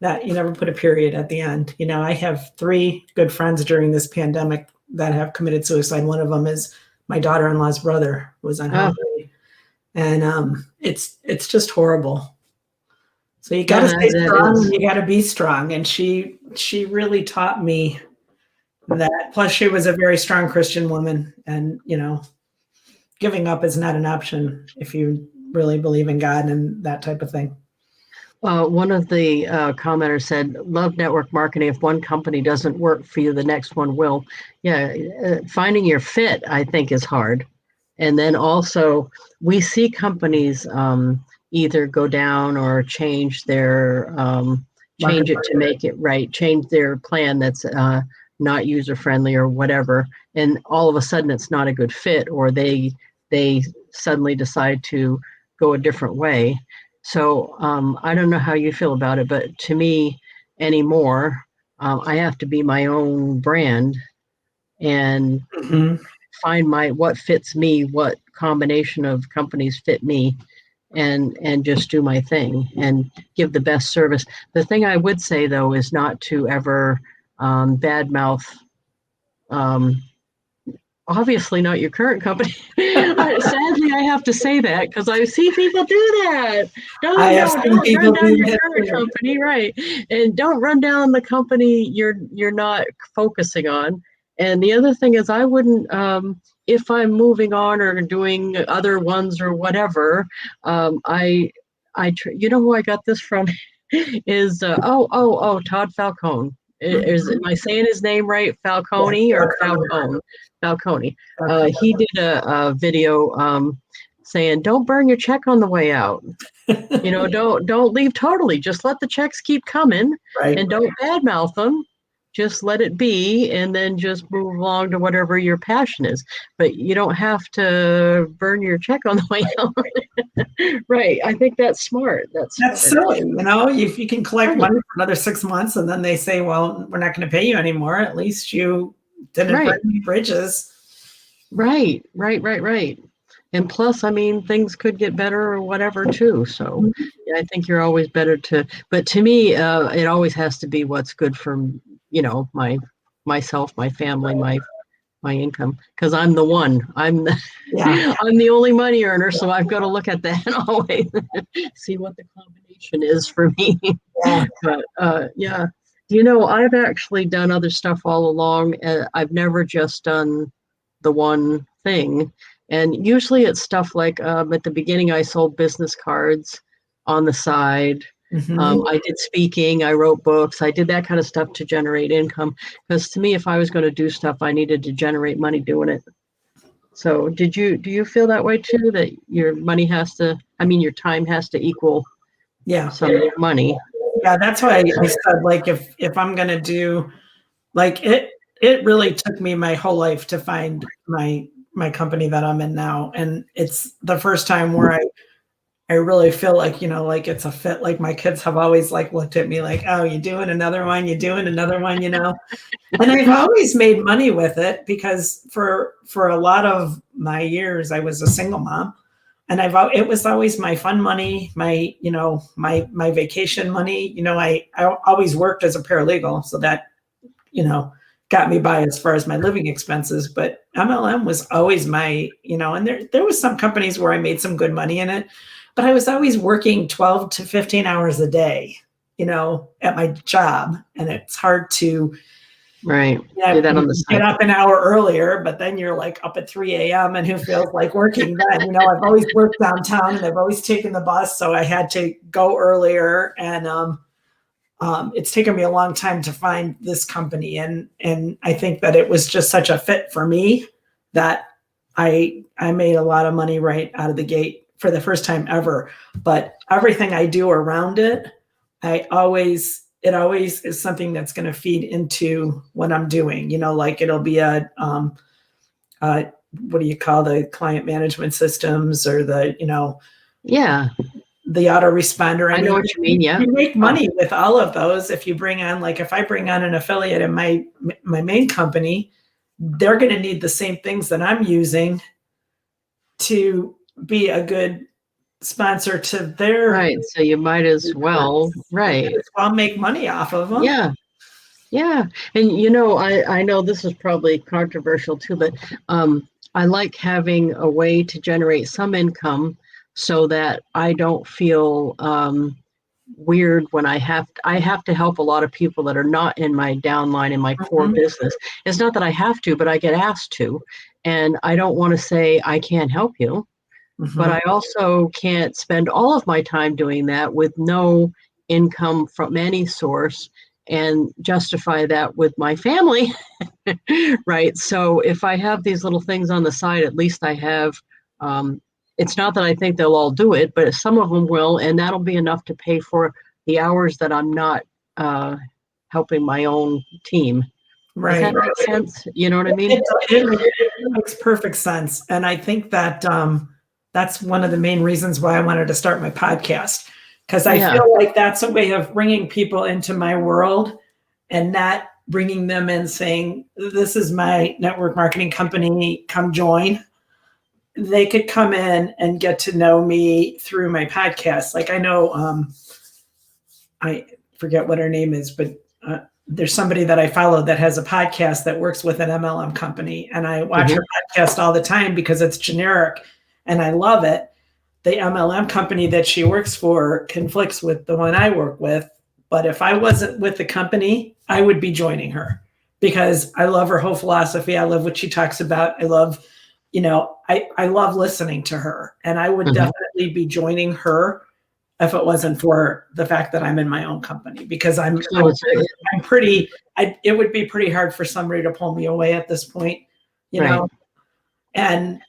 that you never put a period at the end. I have 3 good friends during this pandemic that have committed suicide. One of them is my daughter-in-law's brother, who was on holiday. And it's just horrible. So you got to stay strong, and you got to be strong. And she really taught me that. Plus, she was a very strong Christian woman, and giving up is not an option if you really believe in God and that type of thing. One of the commenters said, "Love network marketing. If one company doesn't work for you, the next one will." Yeah, finding your fit, I think, is hard. And then also, we see companies either go down or change it to make it right, change their plan that's not user friendly or whatever, and all of a sudden it's not a good fit, or they suddenly decide to go a different way. So I don't know how you feel about it, but to me anymore, I have to be my own brand and Mhm. find what fits me, what combination of companies fit me, and just do my thing and give the best service. The thing I would say though is not to ever badmouth. Um, Obviously not your current company. Sadly, I have to say that because I see people do that. I have seen Don't run people down do your that current too. company, right? And don't run down the company you're not focusing on. And the other thing is, I wouldn't, if I'm moving on or doing other ones or whatever. You know who I got this from is Todd Falcone. Am I saying his name right? Yes, Falcone or Falcone. Falcone? Falcone. Falcone. He did a video saying, "Don't burn your check on the way out. You know, don't leave totally. Just let the checks keep coming, Right. and don't badmouth them. Just let it be, and then just move along to whatever your passion is. But you don't have to burn your check on the way out." Right. I think that's smart. That's That's smart. silly, you know. If you can collect Right. money for another 6 months and then they say, "Well, we're not going to pay you anymore," at least you didn't burn Right. any bridges. Right. And plus, I mean, things could get better or whatever too. So yeah, I think you're always better but to me, it always has to be what's good for, myself, my family, my income, because I'm the one. Yeah. I'm the only money earner, so I've got to look at that always, see what the combination is for me. Yeah. But yeah, I've actually done other stuff all along. I've never just done the one thing. And usually it's stuff like at the beginning, I sold business cards on the side. Mhm. I did speaking, I wrote books, I did that kind of stuff to generate income. Because to me, if I was going to do stuff, I needed to generate money doing it. So do you feel that way too? That your your time has to equal Yeah. some money? Yeah, that's why I said, like, if I'm gonna do, like, it really took me my whole life to find my company that I'm in now, and it's the first time where I really feel like, like it's a fit. Like my kids have always like looked at me like, "Oh, you doing another one? You doing another one?" And I've always made money with it because for a lot of my years I was a single mom, and it was always my fun money, my vacation money. I always worked as a paralegal, so that you know got me by as far as my living expenses. But MLM was always and there was some companies where I made some good money in it, but I was always working 12 to 15 hours a day, at my job, and it's hard to Right. Do that on the get side. up an hour earlier, but then you're like up at 3 a.m. and who feels like working then? I've always worked downtown and I've always taken the bus, so I had to go earlier. And it's taken me a long time to find this company, and I think that it was just such a fit for me that I made a lot of money right out of the gate for the first time ever. But everything I do around it, it always is something that's going to feed into what I'm doing. Like it'll be what do you call the client management systems, or Yeah, the autoresponder. I know what you mean. Yeah. You make money with all of those if you bring on, like, if I bring on an affiliate in my main company, they're going to need the same things that I'm using to be a good sponsor to their. Right. So you might as well. Right. I'll make money off of them. Yeah. Yeah. And I know this is probably controversial too, but I like having a way to generate some income so that I don't feel weird when I have to help a lot of people that are not in my downline in my core business. It's not that I have to, but I get asked to. And I don't want to say I can't help you, but I also can't spend all of my time doing that with no income from any source and justify that with my family. Right. So if I have these little things on the side, at least I have, it's not that I think they'll all do it, but some of them will, and that'll be enough to pay for the hours that I'm not helping my own team. Right. Does that make sense? You know what I mean? It makes perfect sense. And I think that that's one of the main reasons why I wanted to start my podcast, because I feel like that's a way of bringing people into my world and not bringing them in saying, this is my network marketing company, come join. They could come in and get to know me through my podcast. Like I know, I forget what her name is, but there's somebody that I follow that has a podcast that works with an MLM company. And I watch her podcast all the time because it's generic and I love it. The MLM company that she works for conflicts with the one I work with. But if I wasn't with the company, I would be joining her because I love her whole philosophy. I love what she talks about. I love, I love listening to her, and I would definitely be joining her if it wasn't for the fact that I'm in my own company, because I'm pretty, it would be pretty hard for somebody to pull me away at this point, you know? And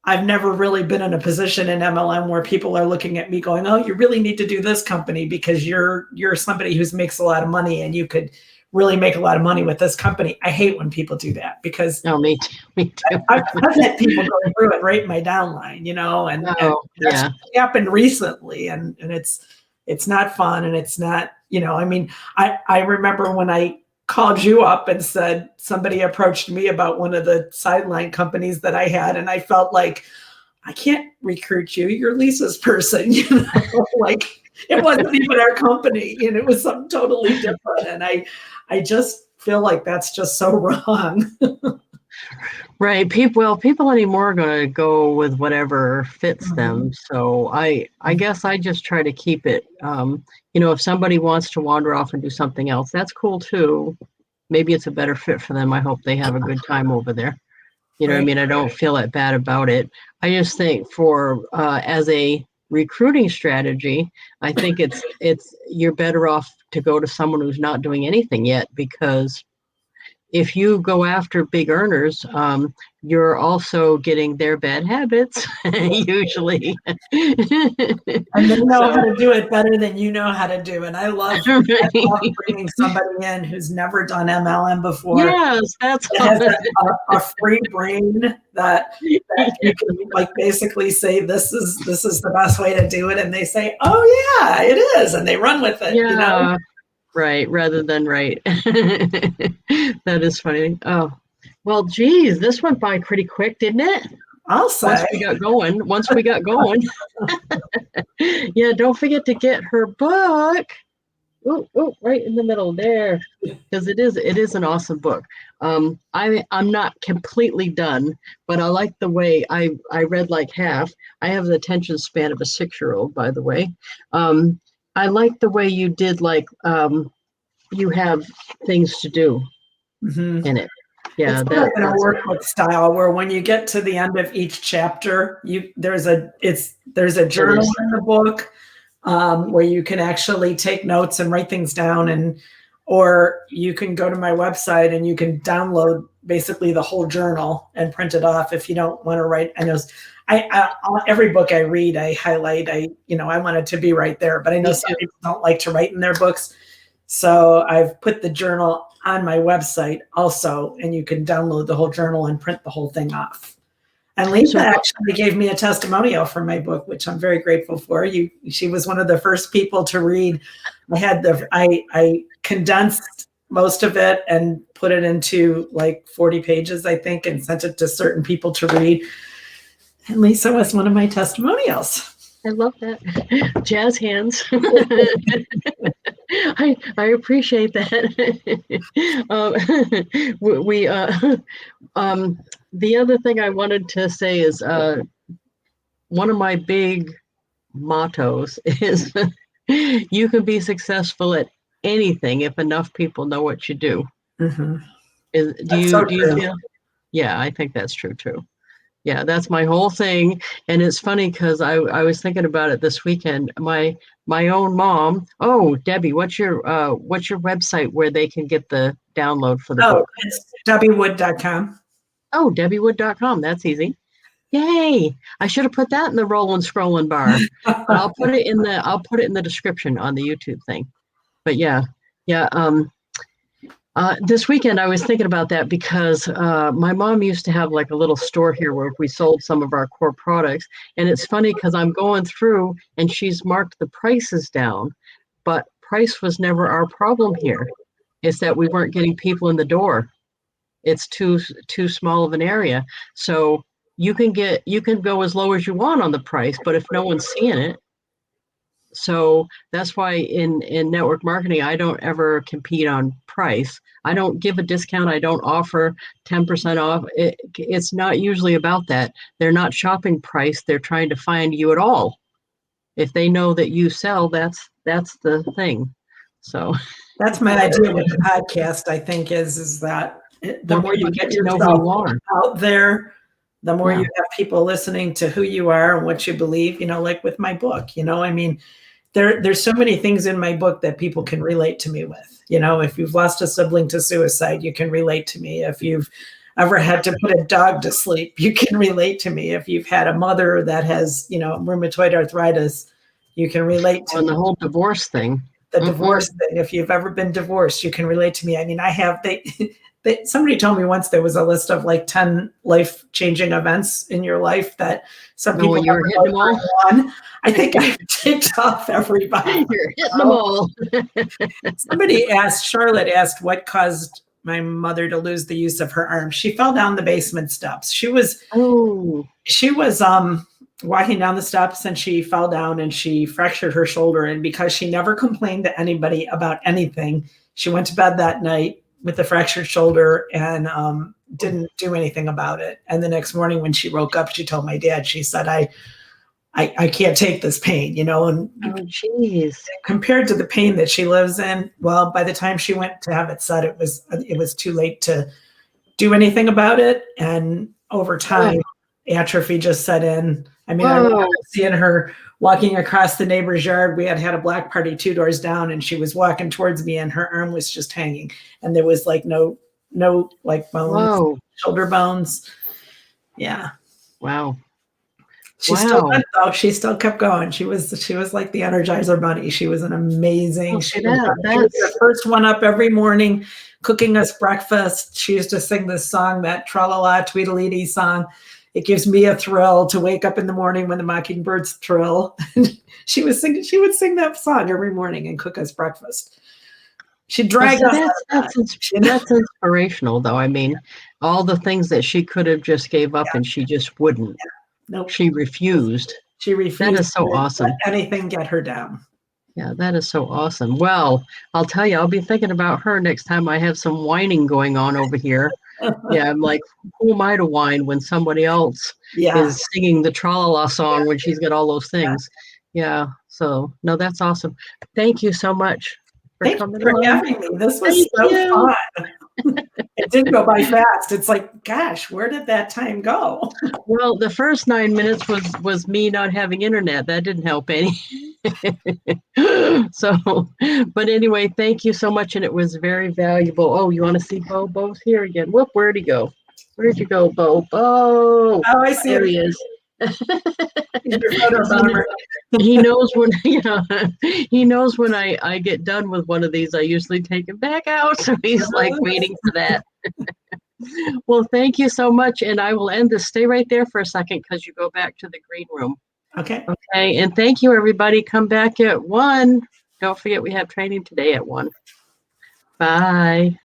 I've never really been in a position in MLM where people are looking at me going, oh, you really need to do this company because you're somebody who makes a lot of money and you could really make a lot of money with this company. I hate when people do that because me too. I've had people go through it right in my downline, and that's happened recently, and it's not fun, and it's not, I remember when I called you up and said somebody approached me about one of the sideline companies that I had, and I felt like, I can't recruit you. You're Lisa's person, like it wasn't even our company, and it was something totally different. And I just feel like that's just so wrong. Right. People anymore are going to go with whatever fits them. So I guess I just try to keep it, if somebody wants to wander off and do something else, that's cool too. Maybe it's a better fit for them. I hope they have a good time over there. You know what I mean? I don't feel that bad about it. I just think as a recruiting strategy, I think you're better off to go to someone who's not doing anything yet, because if you go after big earners, you're also getting their bad habits, usually. And they know how to do it better than you know how to do. And I love bringing somebody in who's never done MLM before. Yes, that has a free brain that you can basically say, this is the best way to do it. And they say, oh yeah, it is. And they run with it, Right, rather than right. That is funny. Oh, well, geez, this went by pretty quick, didn't it? I'll say. Once we got going. Yeah, don't forget to get her book. Oh, right in the middle there, because it is an awesome book. I'm not completely done, but I like the way I read like half. I have the attention span of a 6-year-old, by the way. I like the way you did, you have things to do in it. Yeah, it's like in a workbook style where when you get to the end of each chapter, there's a journal in the book where you can actually take notes and write things down, or you can go to my website and you can download basically the whole journal and print it off if you don't want to write. I know every book I read, I highlight. I want it to be right there, but I know some people don't like to write in their books. So I've put the journal on my website also, and you can download the whole journal and print the whole thing off. And Lisa actually gave me a testimonial for my book, which I'm very grateful for. She was one of the first people to read. I condensed most of it and put it into 40 pages, I think, and sent it to certain people to read. And Lisa was one of my testimonials. I love that. Jazz hands. I appreciate that. The other thing I wanted to say is one of my big mottos is you can be successful at anything if enough people know what you do. Mm-hmm. Do you feel? Yeah, I think that's true too. Yeah, that's my whole thing. And it's funny because I was thinking about it this weekend. My own mom. Oh, Debbie, what's your website where they can get the download for the Oh, book? it's debbiewood.com. Oh, debbiewood.com. That's easy. Yay. I should have put that in the rolling scrolling bar. But I'll put it in the description on the YouTube thing. But yeah. Yeah. This weekend, I was thinking about that because my mom used to have like a little store here where we sold some of our core products. And it's funny because I'm going through and she's marked the prices down, but price was never our problem here. It's that we weren't getting people in the door. It's too small of an area. So you can go as low as you want on the price, but if no one's seeing it, so that's why in network marketing, I don't ever compete on price. I don't give a discount. I don't offer 10% off. It's not usually about that. They're not shopping price. They're trying to find you at all. If they know that you sell, that's the thing. So That's my idea with the podcast, I think, is that the more you get to know yourself who you are. out there, the more Yeah. you have people listening to who you are and what you believe, like with my book, I mean, there's so many things in my book that people can relate to me with. If you've lost a sibling to suicide, you can relate to me. If you've ever had to put a dog to sleep, you can relate to me. If you've had a mother that has, rheumatoid arthritis, you can relate to On me. the whole divorce thing. The divorce thing. If you've ever been divorced, you can relate to me. I mean, somebody told me once there was a list of like 10 life-changing events in your life that some people you were hitting them all. On. I think I've ticked off everybody. You're hitting them all. Charlotte asked what caused my mother to lose the use of her arm. She fell down the basement steps. She was walking down the steps and she fell down and she fractured her shoulder. And because she never complained to anybody about anything, she went to bed that night with the fractured shoulder and didn't do anything about it. And the next morning when she woke up, she told my dad, she said, I can't take this pain, and oh, geez. Compared to the pain that she lives in, well, by the time she went to have it set, it was too late to do anything about it. And over time, atrophy just set in. I mean, I remember seeing her walking across the neighbor's yard. We had a block party 2 doors down, and she was walking towards me, and her arm was just hanging, and there was like no like bones, shoulder bones. Yeah. Wow. She still went, though. She still kept going. She was like the Energizer Bunny. She was an amazing. She was the first one up every morning, cooking us breakfast. She used to sing this song, that Tra-la-la Tweedledee song. It gives me a thrill to wake up in the morning when the mockingbirds trill. She would sing that song every morning and cook us breakfast. She dragged us. That's inspirational, though. I mean, all the things that she could have just gave up and she just wouldn't. Yeah. Nope. She refused. That is so awesome. Let anything get her down. Yeah, that is so awesome. Well, I'll tell you, I'll be thinking about her next time I have some whining going on over here. Yeah, I'm like, who am I to whine when somebody else is singing the Tra-la-la song when she's got all those things? Yeah, so no, that's awesome. Thank you so much for coming for having me. This was so fun. It didn't go by fast. It's like, gosh, where did that time go? Well, the first 9 minutes was me not having internet. That didn't help any. So, but anyway, thank you so much, and it was very valuable. Oh, you want to see Bo? Bo's here again. Whoop, where'd he go? Where'd you go, Bo? Bo! Oh, I see. There he is. He he knows when he knows when I get done with one of these. I usually take him back out, so he's like waiting for that. Well, thank you so much, and I will end this. Stay right there for a second because you go back to the green room. Okay. And thank you, everybody. Come back at 1. Don't forget we have training today at 1. Bye.